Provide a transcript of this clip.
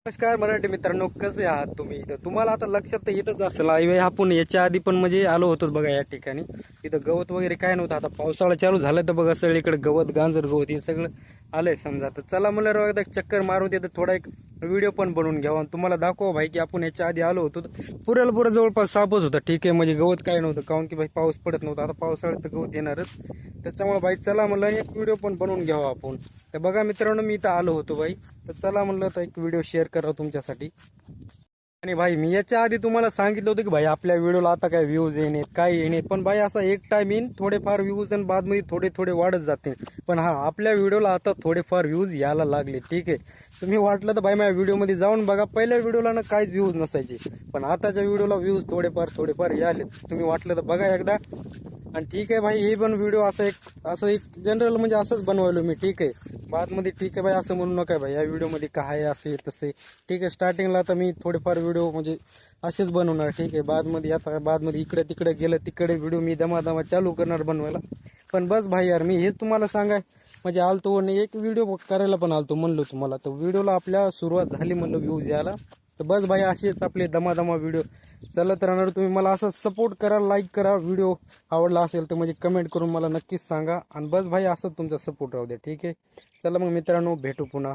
नमस्कार मराठी मित्रांनो, कसे आहात तुम्ही? तर तुम्हाला आता लक्षात तर येतच असेल, आपण याच्या आधी पण म्हणजे आलो होतो बघा या ठिकाणी. इथं गवत वगैरे काय नव्हतं. आता पावसाळा चालू झालं तर बघा सगळीकडे गवत, गांजर गवत हे सगळं आलंय समजा. तर चला मला राव एकदा चक्कर मारून तिथं थोडा एक व्हिडिओ पण बनवून घ्यावा आणि तुम्हाला दाखवा भाई की आपण याच्या आधी आलो होतो. पुऱ्याला जवळपास सापच होता. ठीक आहे, म्हणजे गवत काय नव्हतं, कारण की भाई पाऊस पडत नव्हता. आता पावसाळ्यात तर गवत येणारच, त्याच्यामुळे भाई चला म्हणलं एक व्हिडिओ पण बनवून घ्यावा आपण. तर बघा मित्रांनो, मी इथं आलो होतो भाई. तर चला म्हणलं तर एक व्हिडिओ शेअर करा तुमच्यासाठी. आणि भाई मी याच्या आधी तुम्हाला सांगितलं होतं की भाई आपल्या व्हिडिओला आता काय व्ह्यूज येणे काय येणे, पण भाई असा एक टाइम येईन थोडेफार व्ह्यूज आणि बाद मध्ये थोडे थोडे वाढत जाते. पण हा, आपल्या व्हिडिओला आता थोडेफार व्ह्यूज यायला लागले. ठीक आहे, तुम्ही वाटलं तर भाई माझ्या व्हिडिओमध्ये जाऊन बघा. पहिल्या व्हिडिओला ना काहीच व्ह्यूज नसायचे, पण आताच्या व्हिडिओला व्ह्यूज थोडेफार याले. तुम्ही वाटलं तर बघा एकदा. आणि ठीक आहे भाई, हे पण व्हिडिओ असं एक जनरल म्हणजे असंच बनवलं मी. ठीक आहे, बादमध्ये ठीक आहे भाई असं म्हणू नका भाई या व्हिडिओमध्ये काय असे तसे. ठीक आहे, स्टार्टिंगला आता मी थोडेफार व्हिडिओ म्हणजे असेच बनवणार. ठीक आहे, बादमध्ये इकडे तिकडे गेलं तिकडे व्हिडिओ मी दमा चालू करणार बनवायला. पण बस भाई यार, मी हेच तुम्हाला सांगाय म्हणजे आलतो आणि एक व्हिडिओ करायला पण आलतो म्हणलो तुम्हाला. तर व्हिडिओला आपल्या सुरुवात झाली म्हणलं व्ह्यूज यायला. तर बस भाई असेच आपले दमा व्हिडिओ चालत राहणार. तुम्ही मला असं सपोर्ट करा, लाईक करा. व्हिडिओ आवडला असेल तर म्हणजे कमेंट करून मला नक्कीच सांगा. आणि बस भाई असं तुमचा सपोर्ट राहू द्या. ठीक आहे, चला मग मित्रांनो, भेटू पुन्हा.